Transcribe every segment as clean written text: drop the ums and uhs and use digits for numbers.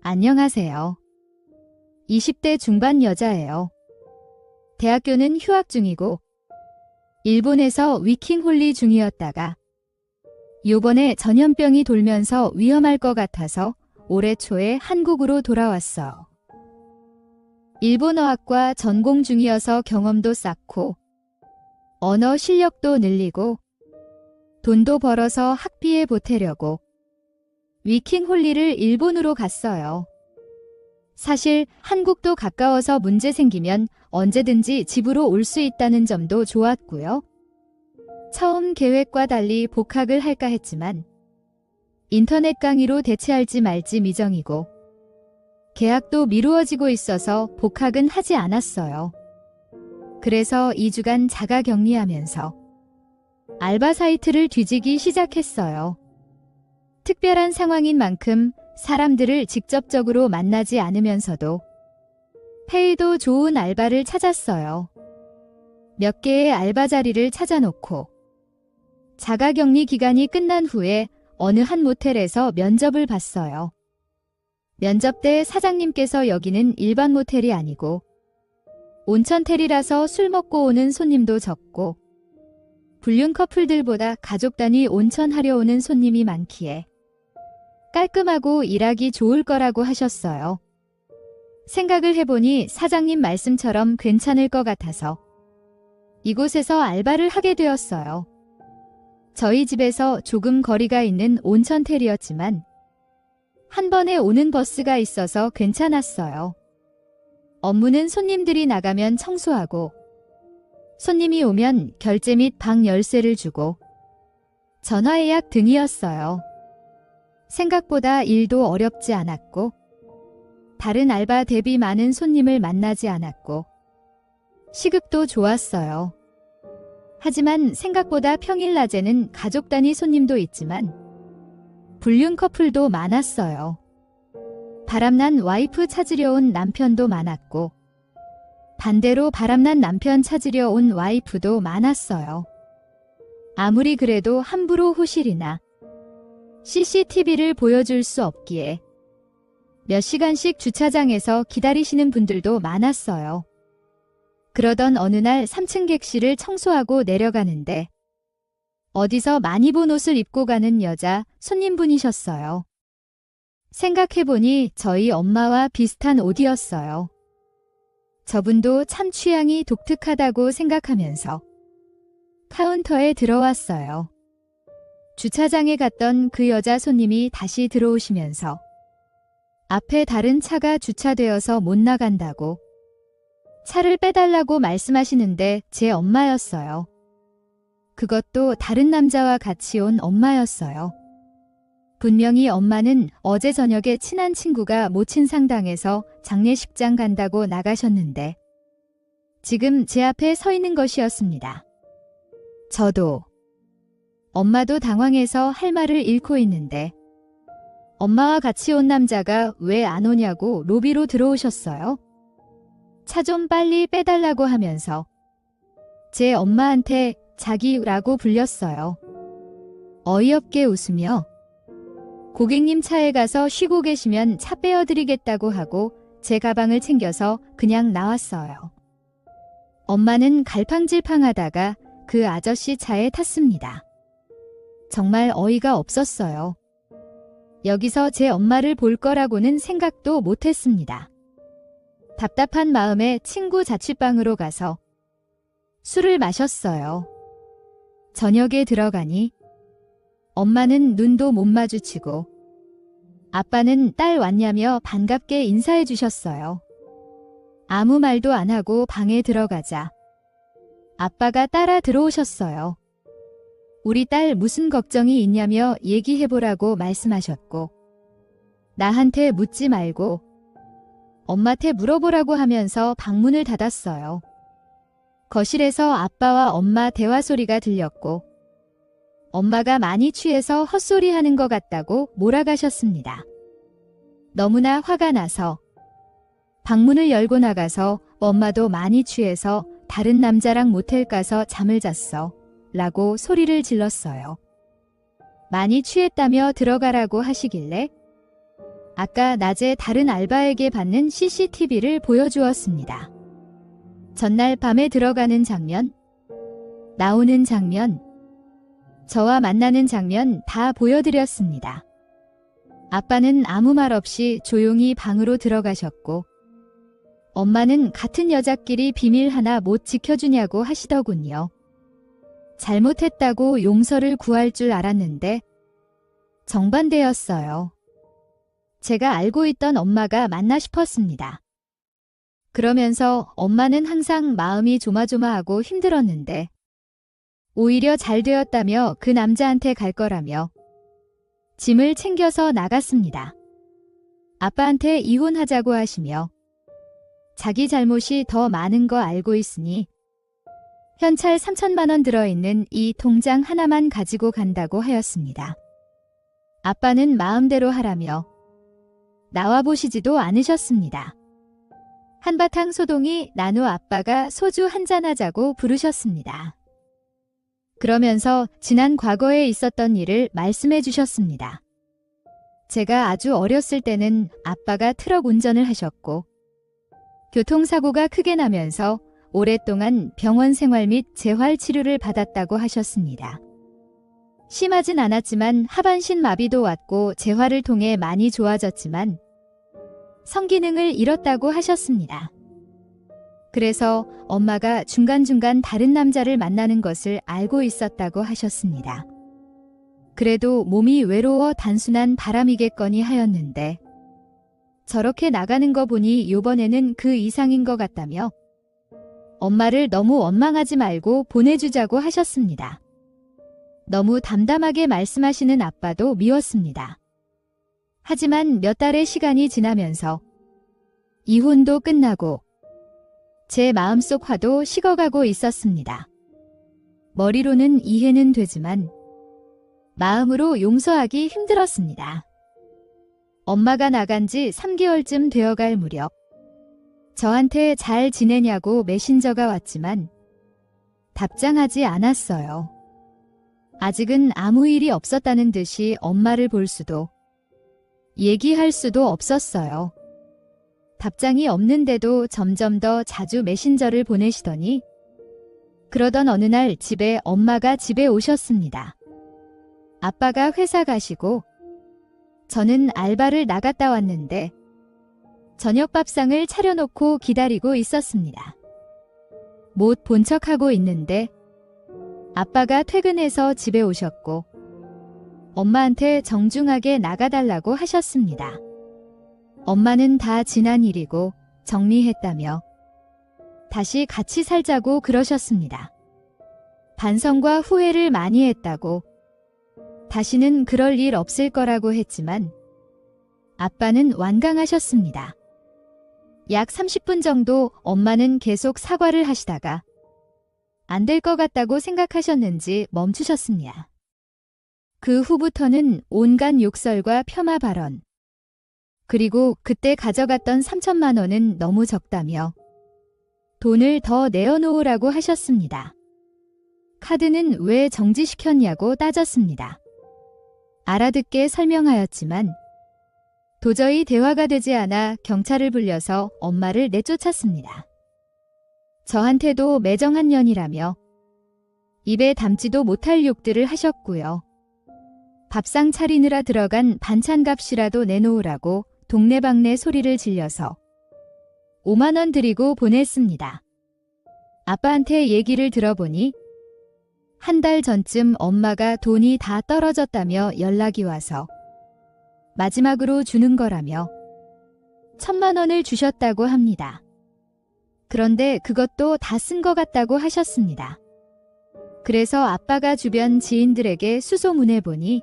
안녕하세요. 20대 중반 여자예요. 대학교는 휴학 중이고 일본에서 위킹 홀리 중이었다가 요번에 전염병이 돌면서 위험할 것 같아서 올해 초에 한국으로 돌아왔어요. 일본어학과 전공 중이어서 경험도 쌓고 언어 실력도 늘리고 돈도 벌어서 학비에 보태려고 위킹 홀리를 일본으로 갔어요. 사실 한국도 가까워서 문제 생기면 언제든지 집으로 올 수 있다는 점도 좋았고요. 처음 계획과 달리 복학을 할까 했지만 인터넷 강의로 대체할지 말지 미정이고 계약도 미루어지고 있어서 복학은 하지 않았어요. 그래서 2주간 자가 격리하면서 알바 사이트를 뒤지기 시작했어요. 특별한 상황인 만큼 사람들을 직접적으로 만나지 않으면서도 페이도 좋은 알바를 찾았어요. 몇 개의 알바 자리를 찾아놓고 자가격리 기간이 끝난 후에 어느 한 모텔에서 면접을 봤어요. 면접 때 사장님께서 여기는 일반 모텔이 아니고 온천텔이라서 술 먹고 오는 손님도 적고 불륜 커플들보다 가족 단위 온천하려 오는 손님이 많기에 깔끔하고 일하기 좋을 거라고 하셨어요. 생각을 해보니 사장님 말씀처럼 괜찮을 것 같아서 이곳에서 알바를 하게 되었어요. 저희 집에서 조금 거리가 있는 온천텔이었지만 한 번에 오는 버스가 있어서 괜찮았어요. 업무는 손님들이 나가면 청소하고 손님이 오면 결제 및 방 열쇠를 주고 전화 예약 등이었어요. 생각보다 일도 어렵지 않았고 다른 알바 대비 많은 손님을 만나지 않았고 시급도 좋았어요. 하지만 생각보다 평일 낮에는 가족 단위 손님도 있지만 불륜 커플도 많았어요. 바람난 와이프 찾으려 온 남편도 많았고 반대로 바람난 남편 찾으려 온 와이프도 많았어요. 아무리 그래도 함부로 호실이나 CCTV를 보여줄 수 없기에 몇 시간씩 주차장에서 기다리시는 분들도 많았어요. 그러던 어느 날 3층 객실을 청소하고 내려가는데 어디서 많이 본 옷을 입고 가는 여자 손님분이셨어요. 생각해보니 저희 엄마와 비슷한 옷이었어요. 저분도 참 취향이 독특하다고 생각하면서 카운터에 들어왔어요. 주차장에 갔던 그 여자 손님이 다시 들어오시면서 앞에 다른 차가 주차되어서 못 나간다고 차를 빼달라고 말씀하시는데 제 엄마였어요. 그것도 다른 남자와 같이 온 엄마였어요. 분명히 엄마는 어제 저녁에 친한 친구가 모친 상당해서 장례식장 간다고 나가셨는데 지금 제 앞에 서 있는 것이었습니다. 저도 엄마도 당황해서 할 말을 잃고 있는데 엄마와 같이 온 남자가 왜 안 오냐고 로비로 들어오셨어요. 차 좀 빨리 빼달라고 하면서 제 엄마한테 자기라고 불렸어요. 어이없게 웃으며 고객님 차에 가서 쉬고 계시면 차 빼어드리겠다고 하고 제 가방을 챙겨서 그냥 나왔어요. 엄마는 갈팡질팡하다가 그 아저씨 차에 탔습니다. 정말 어이가 없었어요. 여기서 제 엄마를 볼 거라고는 생각도 못했습니다. 답답한 마음에 친구 자취방으로 가서 술을 마셨어요. 저녁에 들어가니 엄마는 눈도 못 마주치고 아빠는 딸 왔냐며 반갑게 인사해 주셨어요. 아무 말도 안 하고 방에 들어가자 아빠가 따라 들어오셨어요. 우리 딸 무슨 걱정이 있냐며 얘기해보라고 말씀하셨고 나한테 묻지 말고 엄마한테 물어보라고 하면서 방문을 닫았어요. 거실에서 아빠와 엄마 대화 소리가 들렸고 엄마가 많이 취해서 헛소리하는 것 같다고 몰아가셨습니다. 너무나 화가 나서 방문을 열고 나가서 엄마도 많이 취해서 다른 남자랑 모텔 가서 잠을 잤어 라고 소리를 질렀어요. 많이 취했다며 들어가라고 하시길래 아까 낮에 다른 알바에게 받는 CCTV를 보여주었습니다. 전날 밤에 들어가는 장면, 나오는 장면, 저와 만나는 장면 다 보여드렸습니다. 아빠는 아무 말 없이 조용히 방으로 들어가셨고, 엄마는 같은 여자끼리 비밀 하나 못 지켜주냐고 하시더군요. 잘못했다고 용서를 구할 줄 알았는데 정반대였어요. 제가 알고 있던 엄마가 맞나 싶었습니다. 그러면서 엄마는 항상 마음이 조마조마하고 힘들었는데 오히려 잘 되었다며 그 남자한테 갈 거라며 짐을 챙겨서 나갔습니다. 아빠한테 이혼하자고 하시며 자기 잘못이 더 많은 거 알고 있으니 현찰 3천만 원 들어있는 이 통장 하나만 가지고 간다고 하였습니다. 아빠는 마음대로 하라며 나와보시지도 않으셨습니다. 한바탕 소동이 난 후 아빠가 소주 한잔하자고 부르셨습니다. 그러면서 지난 과거에 있었던 일을 말씀해 주셨습니다. 제가 아주 어렸을 때는 아빠가 트럭 운전을 하셨고 교통사고가 크게 나면서 오랫동안 병원 생활 및 재활 치료를 받았다고 하셨습니다. 심하진 않았지만 하반신 마비도 왔고 재활을 통해 많이 좋아졌지만 성기능을 잃었다고 하셨습니다. 그래서 엄마가 중간중간 다른 남자를 만나는 것을 알고 있었다고 하셨습니다. 그래도 몸이 외로워 단순한 바람이겠거니 하였는데 저렇게 나가는 거 보니 요번에는 그 이상인 것 같다며 엄마를 너무 원망하지 말고 보내주자고 하셨습니다. 너무 담담하게 말씀하시는 아빠도 미웠습니다. 하지만 몇 달의 시간이 지나면서 이혼도 끝나고 제 마음속 화도 식어가고 있었습니다. 머리로는 이해는 되지만 마음으로 용서하기 힘들었습니다. 엄마가 나간 지 3개월쯤 되어갈 무렵 저한테 잘 지내냐고 메신저가 왔지만 답장하지 않았어요. 아직은 아무 일이 없었다는 듯이 엄마를 볼 수도 얘기할 수도 없었어요. 답장이 없는데도 점점 더 자주 메신저를 보내시더니 그러던 어느 날 엄마가 집에 오셨습니다. 아빠가 회사 가시고 저는 알바를 나갔다 왔는데 저녁 밥상을 차려놓고 기다리고 있었습니다. 못 본 척하고 있는데 아빠가 퇴근해서 집에 오셨고 엄마한테 정중하게 나가달라고 하셨습니다. 엄마는 다 지난 일이고 정리했다며 다시 같이 살자고 그러셨습니다. 반성과 후회를 많이 했다고 다시는 그럴 일 없을 거라고 했지만 아빠는 완강하셨습니다. 약 30분 정도 엄마는 계속 사과를 하시다가 안 될 것 같다고 생각하셨는지 멈추셨습니다. 그 후부터는 온갖 욕설과 폄하 발언, 그리고 그때 가져갔던 3천만 원은 너무 적다며 돈을 더 내어놓으라고 하셨습니다. 카드는 왜 정지시켰냐고 따졌습니다. 알아듣게 설명하였지만 도저히 대화가 되지 않아 경찰을 불려서 엄마를 내쫓았습니다. 저한테도 매정한 년이라며 입에 담지도 못할 욕들을 하셨고요. 밥상 차리느라 들어간 반찬값이라도 내놓으라고 동네방네 소리를 질려서 5만 원 드리고 보냈습니다. 아빠한테 얘기를 들어보니 한 달 전쯤 엄마가 돈이 다 떨어졌다며 연락이 와서 마지막으로 주는 거라며 1,000만 원을 주셨다고 합니다. 그런데 그것도 다 쓴 것 같다고 하셨습니다. 그래서 아빠가 주변 지인들에게 수소문해보니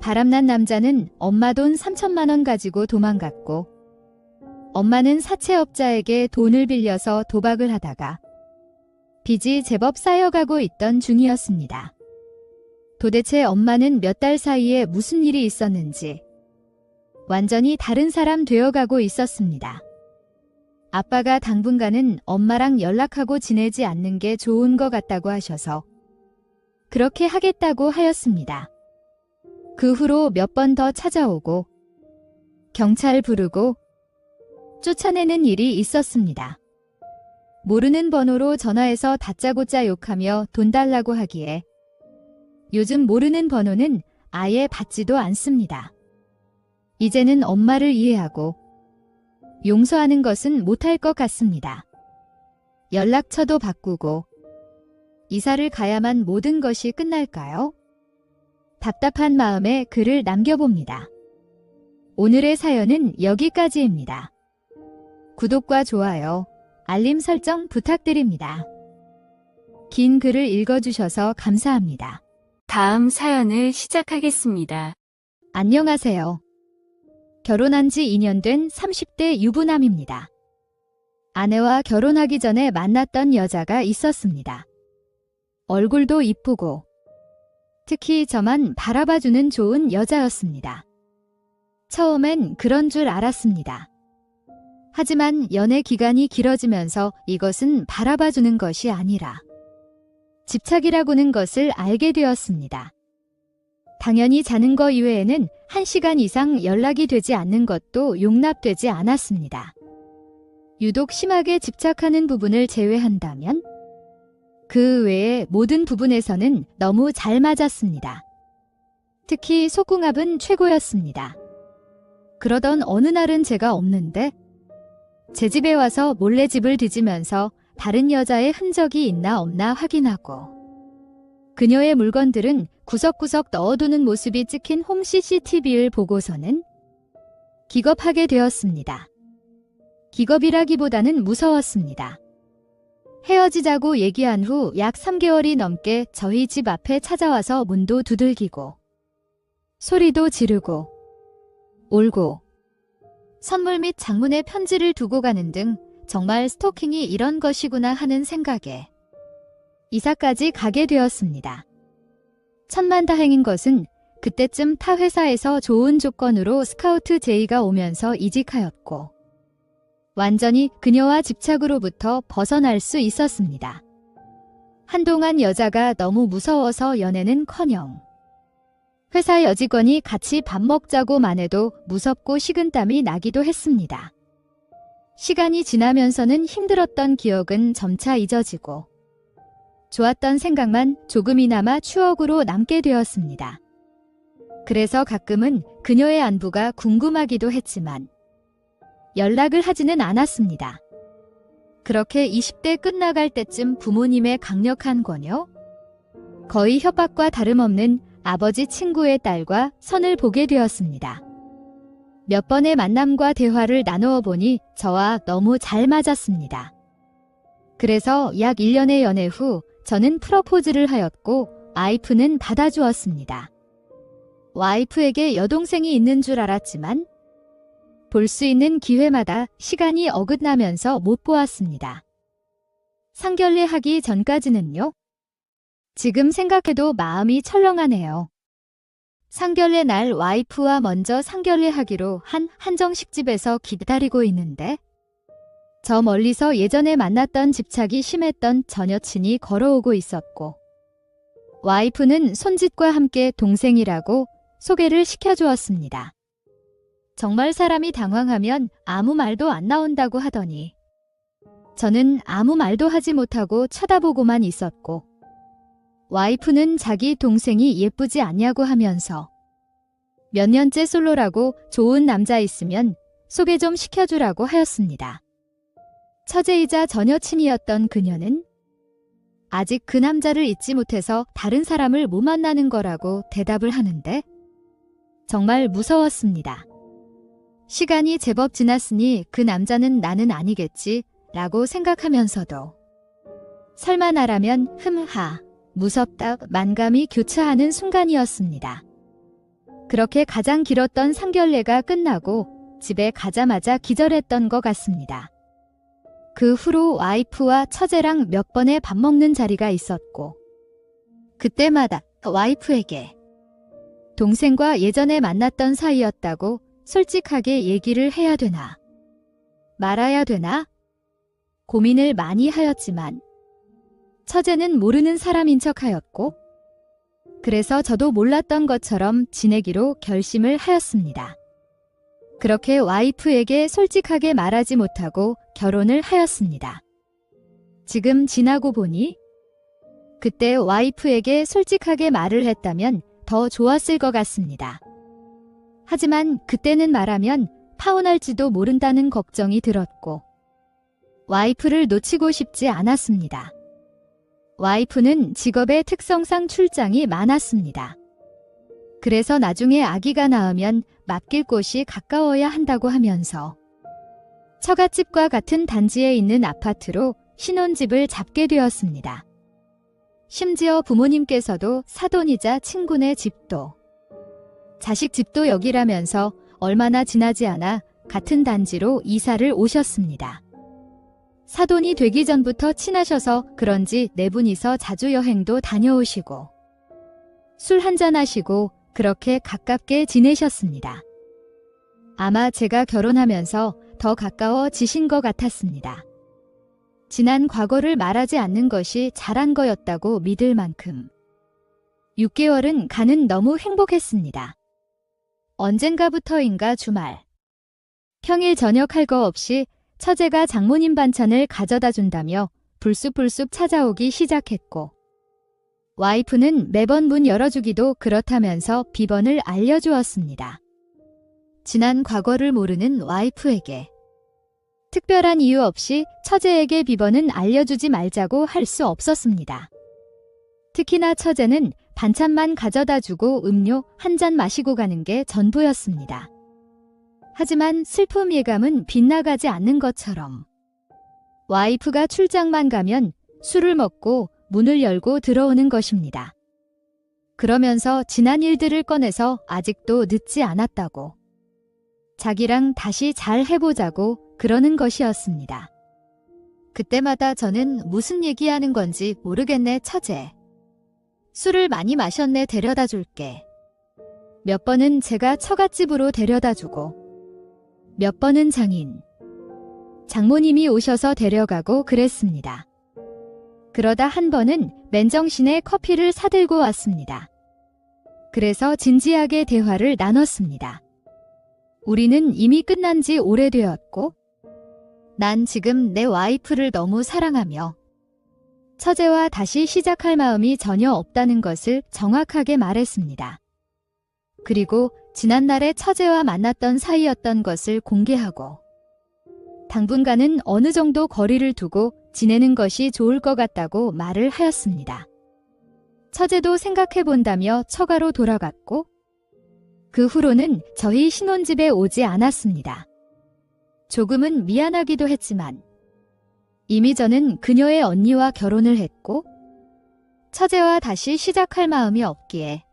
바람난 남자는 엄마 돈 3천만 원 가지고 도망갔고 엄마는 사채업자에게 돈을 빌려서 도박을 하다가 빚이 제법 쌓여가고 있던 중이었습니다. 도대체 엄마는 몇 달 사이에 무슨 일이 있었는지 완전히 다른 사람 되어가고 있었습니다. 아빠가 당분간은 엄마랑 연락하고 지내지 않는 게 좋은 것 같다고 하셔서 그렇게 하겠다고 하였습니다. 그 후로 몇 번 더 찾아오고 경찰 부르고 쫓아내는 일이 있었습니다. 모르는 번호로 전화해서 다짜고짜 욕하며 돈 달라고 하기에 요즘 모르는 번호는 아예 받지도 않습니다. 이제는 엄마를 이해하고 용서하는 것은 못할 것 같습니다. 연락처도 바꾸고 이사를 가야만 모든 것이 끝날까요? 답답한 마음에 글을 남겨봅니다. 오늘의 사연은 여기까지입니다. 구독과 좋아요, 알림 설정 부탁드립니다. 긴 글을 읽어주셔서 감사합니다. 다음 사연을 시작하겠습니다. 안녕하세요. 결혼한 지 2년 된 30대 유부남입니다. 아내와 결혼하기 전에 만났던 여자가 있었습니다. 얼굴도 이쁘고 특히 저만 바라봐주는 좋은 여자였습니다. 처음엔 그런 줄 알았습니다. 하지만 연애 기간이 길어지면서 이것은 바라봐주는 것이 아니라 집착이라고는 것을 알게 되었습니다. 당연히 자는 거 이외에는 1시간 이상 연락이 되지 않는 것도 용납되지 않았습니다. 유독 심하게 집착하는 부분을 제외한다면 그 외의 모든 부분에서는 너무 잘 맞았습니다. 특히 속궁합은 최고였습니다. 그러던 어느 날은 제가 없는데 제 집에 와서 몰래 집을 뒤지면서 다른 여자의 흔적이 있나 없나 확인하고 그녀의 물건들은 구석구석 넣어두는 모습이 찍힌 홈 CCTV를 보고서는 기겁하게 되었습니다. 기겁이라기보다는 무서웠습니다. 헤어지자고 얘기한 후 약 3개월이 넘게 저희 집 앞에 찾아와서 문도 두들기고 소리도 지르고 울고 선물 및 장문의 편지를 두고 가는 등 정말 스토킹이 이런 것이구나 하는 생각에 이사까지 가게 되었습니다. 천만다행인 것은 그때쯤 타 회사에서 좋은 조건으로 스카우트 제의가 오면서 이직하였고 완전히 그녀와 집착으로부터 벗어날 수 있었습니다. 한동안 여자가 너무 무서워서 연애는커녕 회사 여직원이 같이 밥 먹자고만 해도 무섭고 식은땀이 나기도 했습니다. 시간이 지나면서는 힘들었던 기억은 점차 잊어지고 좋았던 생각만 조금이나마 추억으로 남게 되었습니다. 그래서 가끔은 그녀의 안부가 궁금하기도 했지만 연락을 하지는 않았습니다. 그렇게 20대 끝나갈 때쯤 부모님의 강력한 권유, 거의 협박과 다름없는 아버지 친구의 딸과 선을 보게 되었습니다. 몇 번의 만남과 대화를 나누어 보니 저와 너무 잘 맞았습니다. 그래서 약 1년의 연애 후 저는 프러포즈를 하였고 와이프는 받아주었습니다. 와이프에게 여동생이 있는 줄 알았지만 볼 수 있는 기회마다 시간이 어긋나면서 못 보았습니다. 상견례 하기 전까지는요. 지금 생각해도 마음이 철렁하네요. 상견례 날 와이프와 먼저 상견례 하기로 한 한정식집에서 기다리고 있는데 저 멀리서 예전에 만났던 집착이 심했던 전 여친이 걸어오고 있었고 와이프는 손짓과 함께 동생이라고 소개를 시켜주었습니다. 정말 사람이 당황하면 아무 말도 안 나온다고 하더니 저는 아무 말도 하지 못하고 쳐다보고만 있었고 와이프는 자기 동생이 예쁘지 않냐고 하면서 몇 년째 솔로라고 좋은 남자 있으면 소개 좀 시켜주라고 하였습니다. 처제이자 전 여친이었던 그녀는 아직 그 남자를 잊지 못해서 다른 사람을 못 만나는 거라고 대답을 하는데 정말 무서웠습니다. 시간이 제법 지났으니 그 남자는 나는 아니겠지 라고 생각하면서도 설마 나라면 흠하 무섭다 만감이 교차하는 순간이었습니다. 그렇게 가장 길었던 상견례가 끝나고 집에 가자마자 기절했던 것 같습니다. 그 후로 와이프와 처제랑 몇 번의 밥 먹는 자리가 있었고 그때마다 와이프에게 동생과 예전에 만났던 사이였다고 솔직하게 얘기를 해야 되나 말아야 되나 고민을 많이 하였지만 처제는 모르는 사람인 척하였고 그래서 저도 몰랐던 것처럼 지내기로 결심을 하였습니다. 그렇게 와이프에게 솔직하게 말하지 못하고 결혼을 하였습니다. 지금 지나고 보니 그때 와이프에게 솔직하게 말을 했다면 더 좋았을 것 같습니다. 하지만 그때는 말하면 파혼할지도 모른다는 걱정이 들었고 와이프를 놓치고 싶지 않았습니다. 와이프는 직업의 특성상 출장이 많았습니다. 그래서 나중에 아기가 낳으면 맡길 곳이 가까워야 한다고 하면서 처갓집과 같은 단지에 있는 아파트로 신혼집을 잡게 되었습니다. 심지어 부모님께서도 사돈이자 친구네 집도 자식 집도 여기라면서 얼마나 지나지 않아 같은 단지로 이사를 오셨습니다. 사돈이 되기 전부터 친하셔서 그런지 네 분이서 자주 여행도 다녀오시고 술 한잔하시고 그렇게 가깝게 지내셨습니다. 아마 제가 결혼하면서 더 가까워지신 것 같았습니다. 지난 과거를 말하지 않는 것이 잘한 거였다고 믿을 만큼 6개월은 가는 너무 행복했습니다. 언젠가부터인가 주말 평일 저녁 할 거 없이 처제가 장모님 반찬을 가져다 준다며 불쑥불쑥 찾아오기 시작했고 와이프는 매번 문 열어주기도 그렇다면서 비번을 알려주었습니다. 지난 과거를 모르는 와이프에게 특별한 이유 없이 처제에게 비번은 알려주지 말자고 할 수 없었습니다. 특히나 처제는 반찬만 가져다 주고 음료 한 잔 마시고 가는 게 전부였습니다. 하지만 슬픔 예감은 빗나가지 않는 것처럼 와이프가 출장만 가면 술을 먹고 문을 열고 들어오는 것입니다. 그러면서 지난 일들을 꺼내서 아직도 늦지 않았다고 자기랑 다시 잘 해보자고 그러는 것이었습니다. 그때마다 저는 무슨 얘기하는 건지 모르겠네 처제. 술을 많이 마셨네 데려다 줄게. 몇 번은 제가 처갓집으로 데려다 주고 몇 번은 장모님이 오셔서 데려가고 그랬습니다. 그러다 한 번은 맨정신에 커피를 사들고 왔습니다. 그래서 진지하게 대화를 나눴습니다. 우리는 이미 끝난 지 오래되었고 난 지금 내 와이프를 너무 사랑하며 처제와 다시 시작할 마음이 전혀 없다는 것을 정확하게 말했습니다. 그리고 지난날에 처제와 만났던 사이였던 것을 공개하고 당분간은 어느 정도 거리를 두고 지내는 것이 좋을 것 같다고 말을 하였습니다. 처제도 생각해본다며 처가로 돌아갔고 그 후로는 저희 신혼집에 오지 않았습니다. 조금은 미안하기도 했지만 이미 저는 그녀의 언니와 결혼을 했고 처제와 다시 시작할 마음이 없기에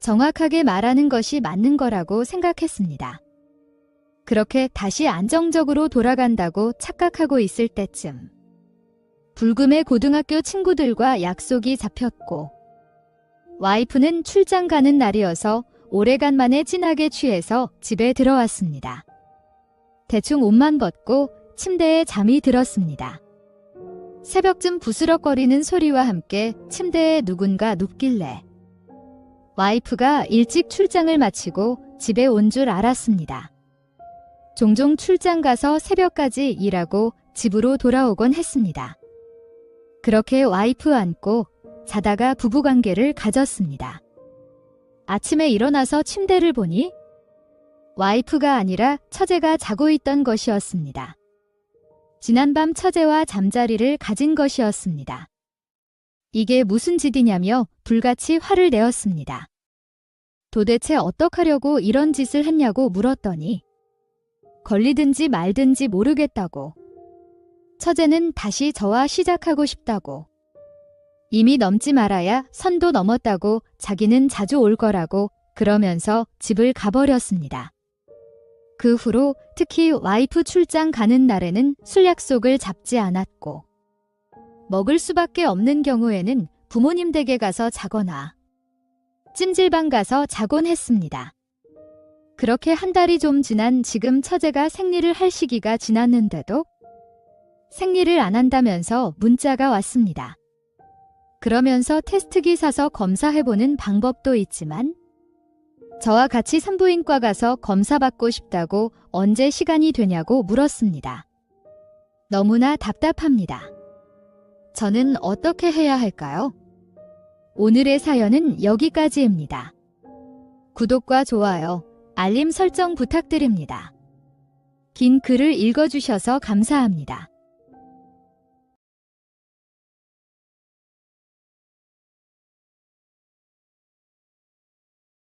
정확하게 말하는 것이 맞는 거라고 생각했습니다. 그렇게 다시 안정적으로 돌아간다고 착각하고 있을 때쯤 불금에 고등학교 친구들과 약속이 잡혔고 와이프는 출장 가는 날이어서 오래간만에 진하게 취해서 집에 들어왔습니다. 대충 옷만 벗고 침대에 잠이 들었습니다. 새벽쯤 부스럭거리는 소리와 함께 침대에 누군가 눕길래 와이프가 일찍 출장을 마치고 집에 온 줄 알았습니다. 종종 출장 가서 새벽까지 일하고 집으로 돌아오곤 했습니다. 그렇게 와이프 안고 자다가 부부관계를 가졌습니다. 아침에 일어나서 침대를 보니 와이프가 아니라 처제가 자고 있던 것이었습니다. 지난밤 처제와 잠자리를 가진 것이었습니다. 이게 무슨 짓이냐며 불같이 화를 내었습니다. 도대체 어떡하려고 이런 짓을 했냐고 물었더니 걸리든지 말든지 모르겠다고 처제는 다시 저와 시작하고 싶다고 이미 넘지 말아야 선도 넘었다고 자기는 자주 올 거라고 그러면서 집을 가버렸습니다. 그 후로 특히 와이프 출장 가는 날에는 술 약속을 잡지 않았고 먹을 수밖에 없는 경우에는 부모님 댁에 가서 자거나 찜질방 가서 자곤 했습니다. 그렇게 한 달이 좀 지난 지금 처제가 생리를 할 시기가 지났는데도 생리를 안 한다면서 문자가 왔습니다. 그러면서 테스트기 사서 검사해보는 방법도 있지만 저와 같이 산부인과 가서 검사받고 싶다고 언제 시간이 되냐고 물었습니다. 너무나 답답합니다. 저는 어떻게 해야 할까요? 오늘의 사연은 여기까지입니다. 구독과 좋아요, 알림 설정 부탁드립니다. 긴 글을 읽어주셔서 감사합니다.